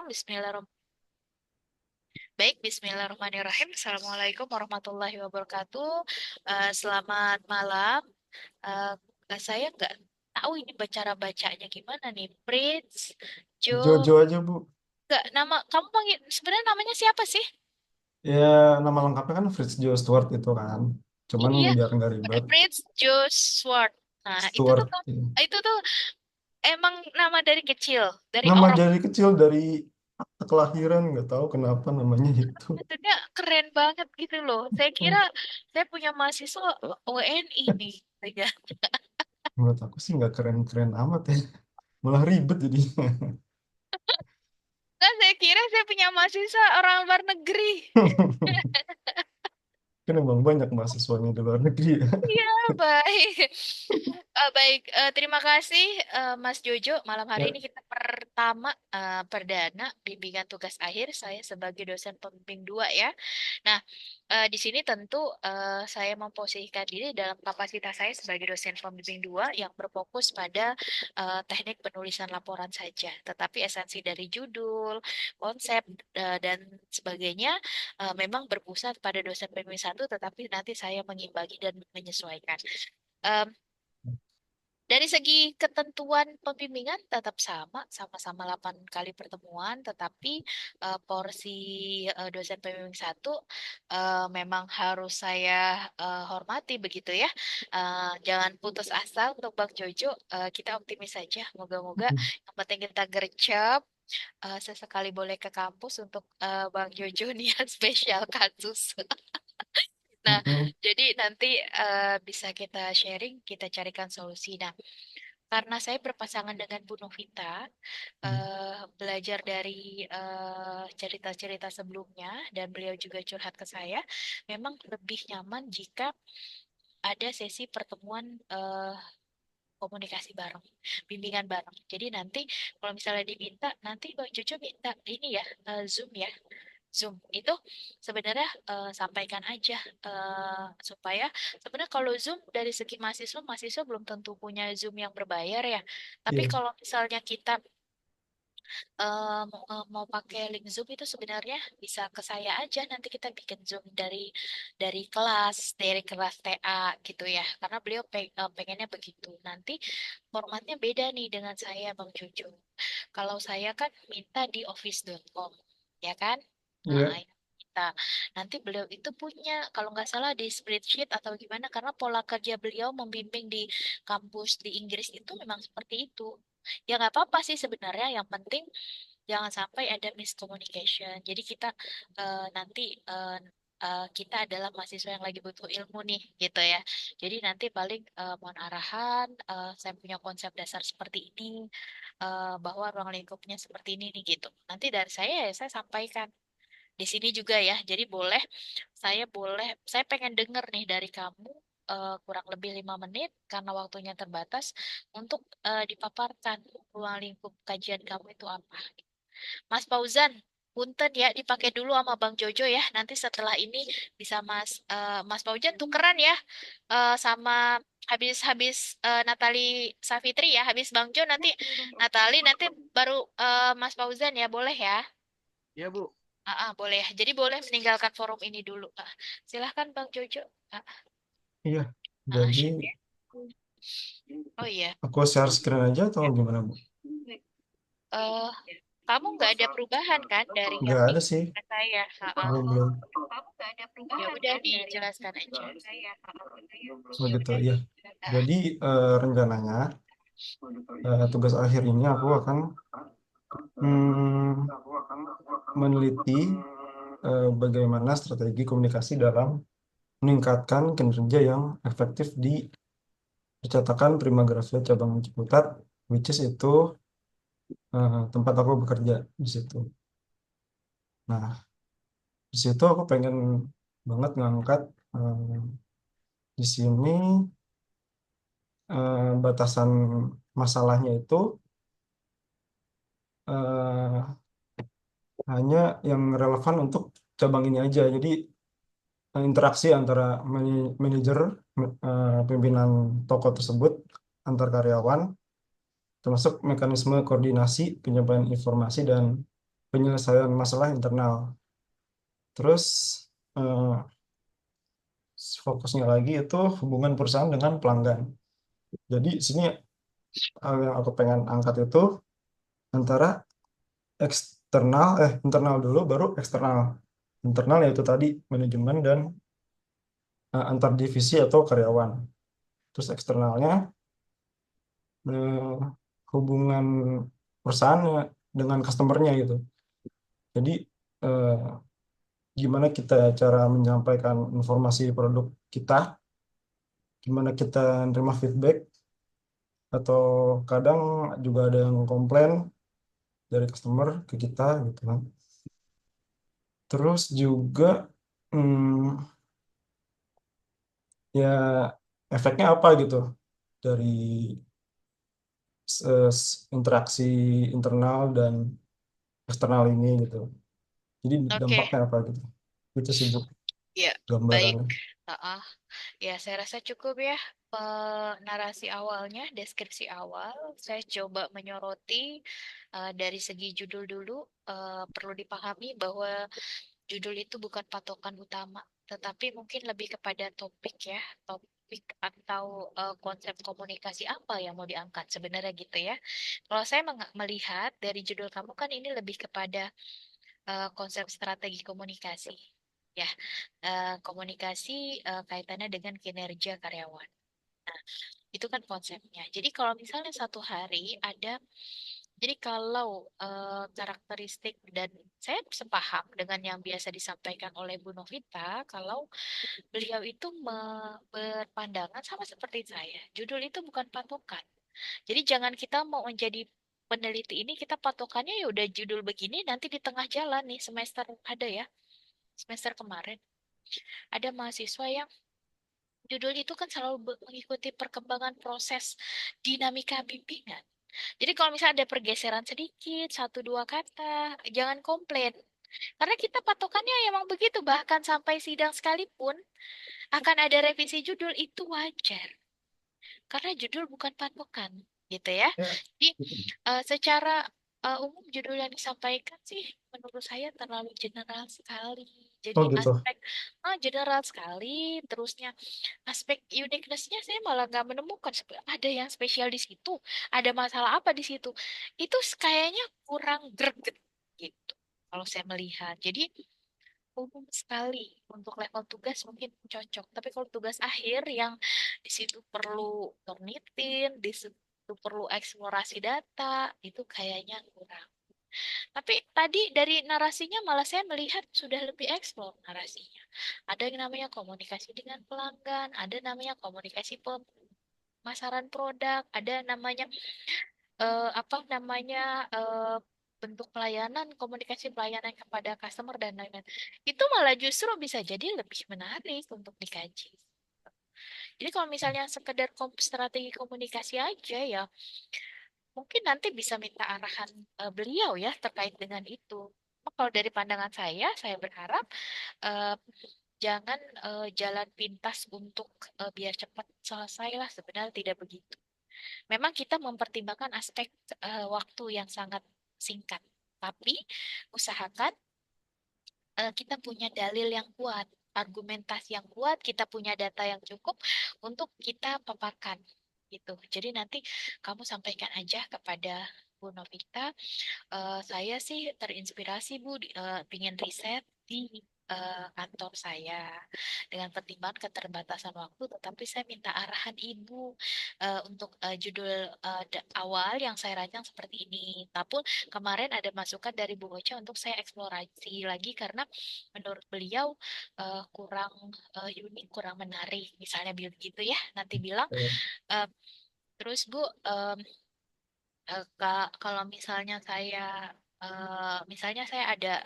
Bismillahirrahmanirrahim. Baik, Bismillahirrahmanirrahim. Assalamualaikum warahmatullahi wabarakatuh. Selamat malam. Eh, saya nggak tahu ini cara bacanya gimana nih. Prince, Jo, Jojo aja, Bu. nggak nama kamu panggil sebenarnya namanya siapa sih? Ya, nama lengkapnya kan Fritz Joe Stewart itu kan. Cuman Iya, biar nggak ribet. Prince Joshua. Nah, Stewart. Ya. itu tuh emang nama dari kecil, dari Nama orang. dari kecil, dari akte kelahiran, nggak tahu kenapa namanya itu. Maksudnya keren banget gitu loh. Saya kira saya punya mahasiswa WNI nih. Ya. Menurut aku sih nggak keren-keren amat ya. Malah ribet jadi. Kan saya kira saya punya mahasiswa orang luar negeri. Kan emang banyak mahasiswanya di luar negeri ya. Iya, baik. Baik, terima kasih Mas Jojo. Malam hari Ya. ini kita pertama perdana bimbingan tugas akhir saya sebagai dosen pembimbing dua ya. Nah, di sini tentu saya memposisikan diri dalam kapasitas saya sebagai dosen pembimbing dua yang berfokus pada teknik penulisan laporan saja. Tetapi esensi dari judul, konsep, dan sebagainya memang berpusat pada dosen pembimbing satu, tetapi nanti saya mengimbangi dan menyesuaikan. Em, dari segi ketentuan pembimbingan tetap sama, sama-sama 8 kali pertemuan, tetapi porsi dosen pembimbing satu memang harus saya hormati begitu ya. Jangan putus asa untuk Bang Jojo, kita optimis saja. Moga-moga yang penting kita gercep, sesekali boleh ke kampus untuk Bang Jojo nih spesial kasus. Nah, jadi nanti bisa kita sharing, kita carikan solusi. Nah, karena saya berpasangan dengan Bu Novita, belajar dari cerita-cerita sebelumnya, dan beliau juga curhat ke saya, memang lebih nyaman jika ada sesi pertemuan komunikasi bareng, bimbingan bareng. Jadi nanti kalau misalnya diminta, nanti Bang Jojo minta ini ya, Zoom ya. Zoom itu sebenarnya sampaikan aja supaya sebenarnya kalau Zoom dari segi mahasiswa belum tentu punya Zoom yang berbayar ya. Tapi Iya. kalau misalnya kita mau pakai link Zoom itu sebenarnya bisa ke saya aja, nanti kita bikin Zoom dari kelas TA gitu ya. Karena beliau pengennya begitu. Nanti formatnya beda nih dengan saya Bang Jojo. Kalau saya kan minta di office.com, ya kan? Nah, Iya. kita nanti beliau itu punya, kalau nggak salah di spreadsheet atau gimana, karena pola kerja beliau membimbing di kampus di Inggris itu memang seperti itu. Ya nggak apa-apa sih sebenarnya, yang penting jangan sampai ada miscommunication. Jadi kita nanti kita adalah mahasiswa yang lagi butuh ilmu nih, gitu ya. Jadi nanti paling mohon arahan, saya punya konsep dasar seperti ini, bahwa ruang lingkupnya seperti ini nih gitu. Nanti dari saya ya saya sampaikan di sini juga ya. Jadi saya pengen denger nih dari kamu kurang lebih 5 menit karena waktunya terbatas untuk dipaparkan ruang lingkup kajian kamu itu apa. Mas Fauzan, punten ya dipakai dulu sama Bang Jojo ya. Nanti setelah ini bisa Mas Fauzan tukeran ya sama habis Natali Safitri ya, habis Bang Jo nanti Natali, nanti baru Mas Fauzan ya, boleh ya? Iya, Bu. Boleh ya. Jadi boleh meninggalkan forum ini dulu. Silahkan Bang Jojo. Iya. Jadi Sip ya. Oh iya. aku share screen aja atau gimana, Bu? eh Kamu nggak ada perubahan kan dari yang Nggak di ada sih. saya? Belum, belum. Ya udah dijelaskan aja. Oh gitu, iya. Jadi rencananya tugas akhir ini aku akan hmm, meneliti bagaimana strategi komunikasi dalam meningkatkan kinerja yang efektif di percetakan Primagravia cabang Ciputat, which is itu tempat aku bekerja di situ. Nah, di situ aku pengen banget ngangkat eh, di sini batasan masalahnya itu eh, hanya yang relevan untuk cabang ini aja. Jadi interaksi antara manajer, pimpinan toko tersebut, antar karyawan, termasuk mekanisme koordinasi, penyampaian informasi, dan penyelesaian masalah internal. Terus eh, fokusnya lagi itu hubungan perusahaan dengan pelanggan. Jadi sini yang aku pengen angkat itu antara internal dulu baru eksternal. Internal yaitu tadi manajemen dan antar divisi atau karyawan. Terus eksternalnya eh, hubungan perusahaan dengan customernya gitu. Jadi eh, gimana kita cara menyampaikan informasi produk kita, gimana kita nerima feedback, atau kadang juga ada yang komplain dari customer ke kita gitu kan. Terus juga hmm, ya efeknya apa gitu dari interaksi internal dan eksternal ini gitu. Jadi Oke, dampaknya apa gitu. Itu sih Bu ya, baik. gambarannya. Heeh. Ya, saya rasa cukup ya narasi awalnya, deskripsi awal. Saya coba menyoroti dari segi judul dulu. Perlu dipahami bahwa judul itu bukan patokan utama, tetapi mungkin lebih kepada topik ya, topik atau konsep komunikasi apa yang mau diangkat sebenarnya gitu ya. Kalau saya melihat dari judul kamu kan ini lebih kepada konsep strategi komunikasi. Ya, komunikasi kaitannya dengan kinerja karyawan. Itu kan konsepnya. Jadi kalau misalnya satu hari ada, jadi kalau karakteristik dan saya sepaham dengan yang biasa disampaikan oleh Bu Novita, kalau beliau itu berpandangan sama seperti saya. Judul itu bukan patokan. Jadi jangan kita mau menjadi peneliti ini kita patokannya ya udah judul begini nanti di tengah jalan nih semester ada ya semester kemarin ada mahasiswa yang judul itu kan selalu mengikuti perkembangan proses dinamika bimbingan. Jadi kalau misalnya ada pergeseran sedikit, satu dua kata, jangan komplain. Karena kita patokannya emang begitu, bahkan sampai sidang sekalipun akan ada revisi judul itu wajar. Karena judul bukan patokan, gitu ya. Ya, Jadi gitu. secara umum judul yang disampaikan sih menurut saya terlalu general sekali. Jadi Oh gitu. aspek general sekali, terusnya aspek uniqueness-nya saya malah nggak menemukan ada yang spesial di situ, ada masalah apa di situ. Itu kayaknya kurang greget gitu kalau saya melihat. Jadi umum sekali untuk level tugas mungkin cocok, tapi kalau tugas akhir yang di situ perlu turnitin, di situ perlu eksplorasi data, itu kayaknya kurang. Tapi tadi dari narasinya malah saya melihat sudah lebih eksplor narasinya. Ada yang namanya komunikasi dengan pelanggan, ada namanya komunikasi pemasaran produk, ada namanya apa namanya bentuk pelayanan, komunikasi pelayanan kepada customer dan lain-lain. Itu malah justru bisa jadi lebih menarik untuk dikaji. Jadi kalau misalnya sekedar strategi komunikasi aja ya, mungkin nanti bisa minta arahan beliau ya terkait dengan itu. Kalau dari pandangan saya berharap eh, jangan jalan pintas untuk biar cepat selesai lah. Sebenarnya tidak begitu. Memang kita mempertimbangkan aspek waktu yang sangat singkat, tapi usahakan kita punya dalil yang kuat, argumentasi yang kuat, kita punya data yang cukup untuk kita paparkan gitu. Jadi nanti kamu sampaikan aja kepada Bu Novita, saya sih terinspirasi Bu, ingin riset di kantor saya dengan pertimbangan keterbatasan waktu, tetapi saya minta arahan Ibu untuk judul awal yang saya rancang seperti ini. Tapi kemarin ada masukan dari Bu Ocha untuk saya eksplorasi lagi karena menurut beliau kurang unik, kurang menarik. Misalnya begitu ya, nanti bilang. eh, Terus Bu, kalau misalnya saya ada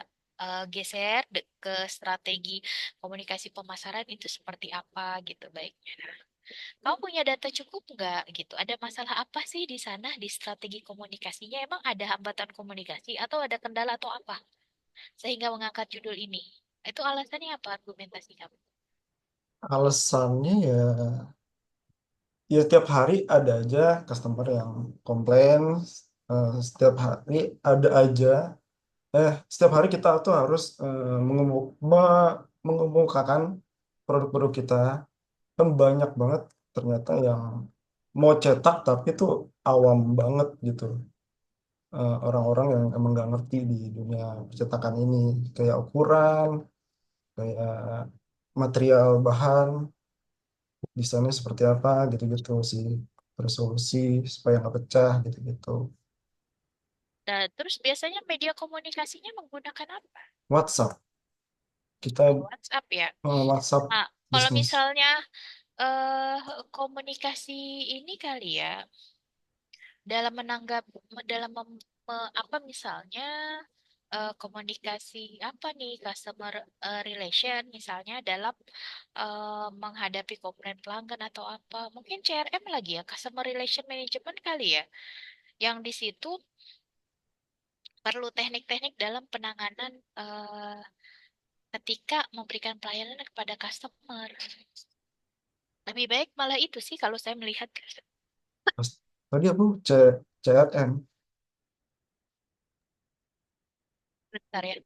geser ke strategi komunikasi pemasaran itu seperti apa gitu baiknya. Nah, kamu punya data cukup nggak gitu? Ada masalah apa sih di sana di strategi komunikasinya? Emang ada hambatan komunikasi atau ada kendala atau apa sehingga mengangkat judul ini? Itu alasannya apa argumentasi kamu? Alasannya ya setiap hari ada aja customer yang komplain, setiap hari ada aja setiap hari kita tuh harus mengemukakan produk-produk kita. Kan banyak banget ternyata yang mau cetak tapi tuh awam banget gitu. Orang-orang yang emang nggak ngerti di dunia percetakan ini, kayak ukuran, kayak material bahan, desainnya seperti apa gitu-gitu sih. Resolusi supaya nggak pecah gitu-gitu. Nah, terus biasanya media komunikasinya menggunakan apa? WhatsApp, kita Oh, WhatsApp ya. WhatsApp Nah, kalau bisnis. misalnya eh komunikasi ini kali ya, dalam menanggap, dalam apa misalnya komunikasi apa nih customer relation misalnya dalam menghadapi komplain pelanggan atau apa, mungkin CRM lagi ya, customer relation management kali ya, yang di situ perlu teknik-teknik dalam penanganan ketika memberikan pelayanan kepada customer. Lebih baik malah itu sih kalau saya melihat. Tadi aku CRM. Bentar ya.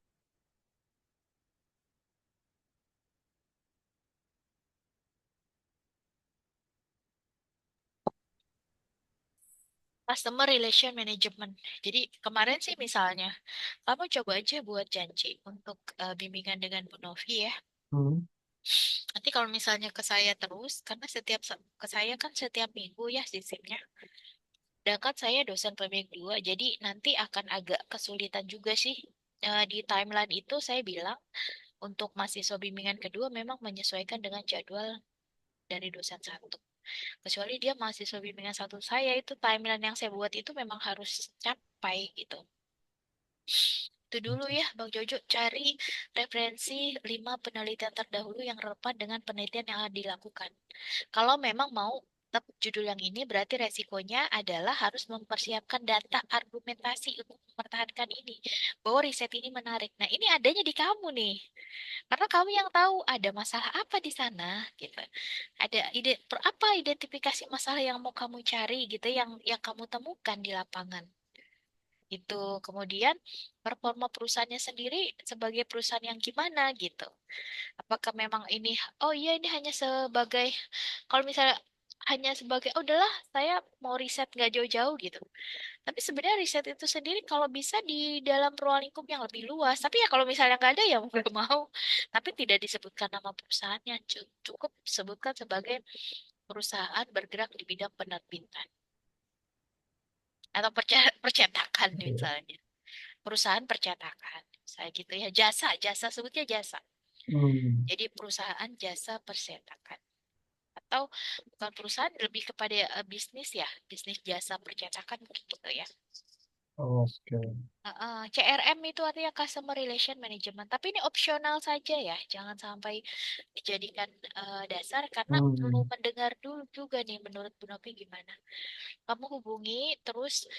Customer Relation Management. Jadi kemarin sih misalnya, kamu coba aja buat janji untuk bimbingan dengan Bu Novi ya. Hmm. Nanti kalau misalnya ke saya terus, karena ke saya kan setiap minggu ya sistemnya. Sedangkan saya dosen pembimbing dua, jadi nanti akan agak kesulitan juga sih. Di timeline itu saya bilang untuk mahasiswa bimbingan kedua memang menyesuaikan dengan jadwal dari dosen satu. Kecuali dia mahasiswa bimbingan satu saya, itu timeline yang saya buat itu memang harus capai gitu. Itu dulu ya, Bang Jojo, cari referensi 5 penelitian terdahulu yang relevan dengan penelitian yang dilakukan. Kalau memang mau tetap judul yang ini, berarti resikonya adalah harus mempersiapkan data argumentasi untuk mempertahankan ini. Bahwa riset ini menarik. Nah, ini adanya di kamu nih. Karena kamu yang tahu ada masalah apa di sana, gitu. Ada apa identifikasi masalah yang mau kamu cari gitu, yang kamu temukan di lapangan. Itu kemudian performa perusahaannya sendiri sebagai perusahaan yang gimana gitu. Apakah memang ini, oh iya ini hanya sebagai, kalau misalnya hanya sebagai, oh udahlah saya mau riset nggak jauh-jauh gitu. Tapi sebenarnya riset itu sendiri kalau bisa di dalam ruang lingkup yang lebih luas. Tapi ya kalau misalnya nggak ada ya mau nggak mau. Tapi tidak disebutkan nama perusahaannya, cukup sebutkan sebagai perusahaan bergerak di bidang penerbitan atau percetakan misalnya. Perusahaan percetakan, saya gitu ya, jasa, jasa sebutnya jasa. Hmm. Jadi perusahaan jasa percetakan atau bukan perusahaan, lebih kepada bisnis ya, bisnis jasa percetakan mungkin gitu ya. Oke. CRM itu artinya Customer Relation Management, tapi ini opsional saja ya, jangan sampai dijadikan dasar karena perlu Hmm. mendengar dulu juga nih menurut Bu Novi gimana. Kamu hubungi terus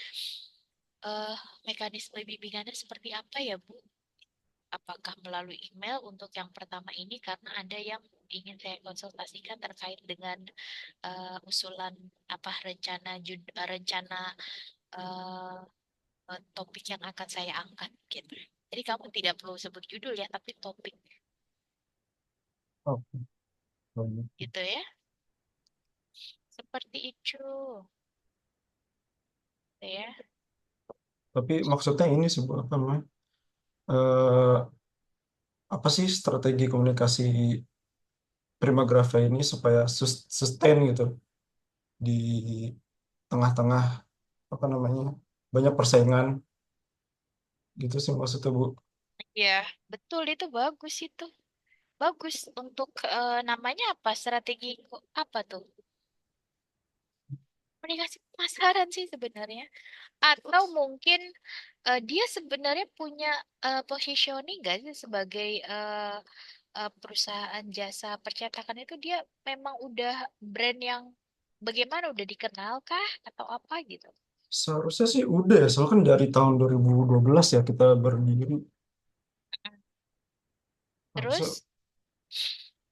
eh, mekanisme bimbingannya seperti apa ya Bu? Apakah melalui email untuk yang pertama ini karena ada yang ingin saya konsultasikan terkait dengan usulan apa rencana eh, topik yang akan saya angkat gitu. Jadi kamu tidak perlu sebut judul ya, tapi topik Oke. Baik. gitu ya. Seperti itu, gitu ya. Tapi maksudnya ini sebuah apa namanya? Eh, apa sih strategi komunikasi Primagraphia ini supaya sustain gitu di tengah-tengah apa namanya banyak persaingan gitu sih maksudnya Bu. Ya, betul itu bagus itu. Bagus untuk namanya apa? Strategi apa tuh? Komunikasi pemasaran sih sebenarnya. Atau mungkin dia sebenarnya punya positioning nggak sih sebagai perusahaan jasa percetakan itu, dia memang udah brand yang bagaimana, udah dikenal kah atau apa gitu. Seharusnya sih udah ya, soalnya kan dari tahun 2012 ya kita berdiri. Harusnya, Terus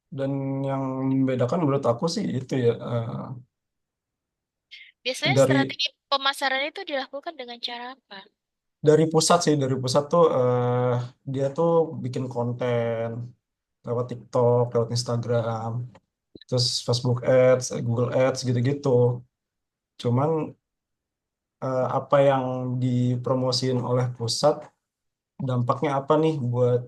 dan yang membedakan menurut aku sih itu ya biasanya dari strategi pemasaran itu dilakukan dengan cara apa? dari pusat sih, dari pusat tuh dia tuh bikin konten lewat TikTok, lewat Instagram, terus Facebook Ads, Google Ads gitu-gitu. Cuman apa yang dipromosiin oleh pusat, dampaknya apa nih buat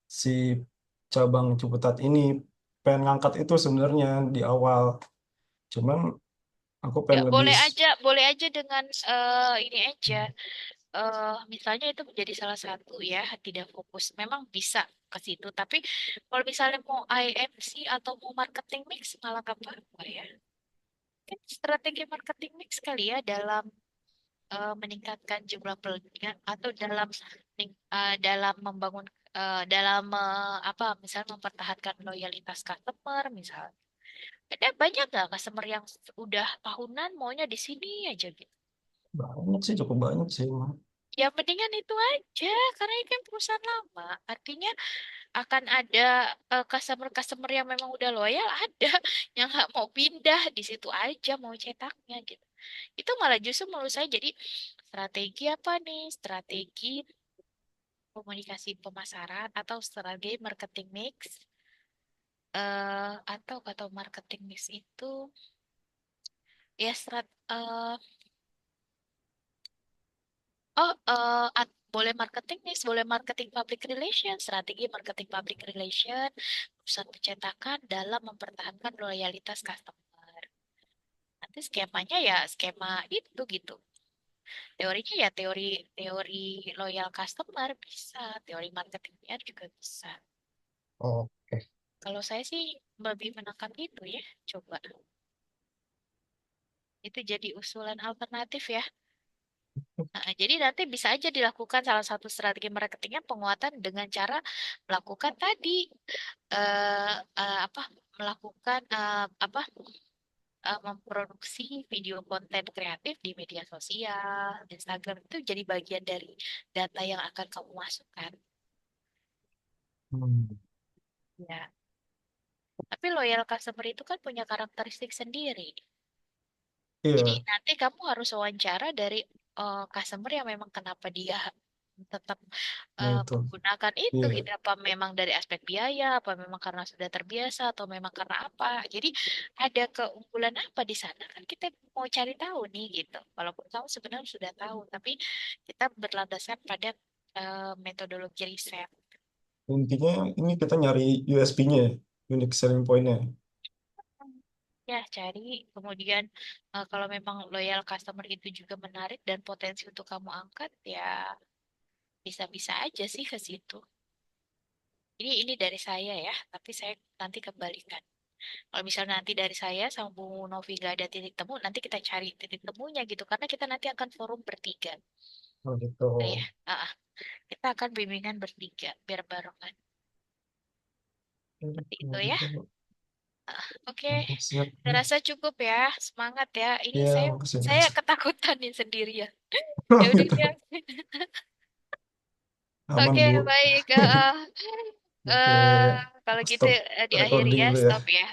si cabang Ciputat ini? Pengen ngangkat itu sebenarnya di awal. Cuman aku Ya, pengen lebih boleh aja dengan ini aja. Misalnya itu menjadi salah satu ya, tidak fokus. Memang bisa ke situ, tapi kalau misalnya mau IMC atau mau marketing mix malah gak apa-apa ya. Kan strategi marketing mix kali ya dalam meningkatkan jumlah pelanggan atau dalam membangun dalam apa misalnya mempertahankan loyalitas customer misalnya. Ada banyak nggak customer yang udah tahunan maunya di sini aja gitu. banyak sih, cukup banyak sih, emang. Ya mendingan itu aja karena ini kan perusahaan lama. Artinya akan ada customer-customer yang memang udah loyal ada yang nggak mau pindah di situ aja mau cetaknya gitu. Itu malah justru menurut saya jadi strategi apa nih? Strategi komunikasi pemasaran atau strategi marketing mix atau marketing mix itu ya boleh marketing mix, boleh marketing public relation, strategi marketing public relation, perusahaan percetakan dalam mempertahankan loyalitas customer. Nanti skemanya ya skema itu gitu. Teorinya ya teori teori loyal customer bisa, teori marketing PR juga bisa. Oke. Kalau saya sih lebih menekan itu ya, coba. Itu jadi usulan alternatif ya. Nah, jadi nanti bisa aja dilakukan salah satu strategi marketingnya penguatan dengan cara melakukan tadi apa melakukan memproduksi video konten kreatif di media sosial, Instagram itu jadi bagian dari data yang akan kamu masukkan. Hmm. Ya, tapi loyal customer itu kan punya karakteristik sendiri. Jadi Iya, nanti kamu harus wawancara dari customer yang memang kenapa dia tetap nah itu. menggunakan itu Iya, gitu. Apa memang dari aspek biaya, apa memang karena sudah terbiasa, atau memang karena apa. Jadi ada keunggulan apa di sana kan kita mau cari tahu nih gitu. Walaupun kamu sebenarnya sudah tahu, tapi kita berlandaskan pada metodologi riset. intinya ini kita nyari USP-nya ya, unique selling point-nya. Ya, cari kemudian kalau memang loyal customer itu juga menarik dan potensi untuk kamu angkat, ya bisa-bisa aja sih ke situ. Ini dari saya ya, tapi saya nanti kembalikan. Kalau misalnya nanti dari saya sama Bu Novi gak ada titik temu, nanti kita cari titik temunya gitu. Karena kita nanti akan forum bertiga. Oh gitu. Nah, ya, kita akan bimbingan bertiga, biar barengan. Seperti itu Kalau ya. gitu, Oke, siap. saya rasa cukup ya. Semangat ya. Ini Iya, makasih, saya makasih. ketakutan nih sendirian. Ya Oh udah gitu. ya. Aman, Oke, Bu. baik. Oke, Eh, kalau gitu stop diakhiri recording ya, dulu ya. stop ya. Ya,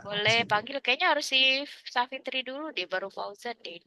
Boleh makasih, Bu. panggil, kayaknya harus si Safitri dulu deh, baru Fauzan deh.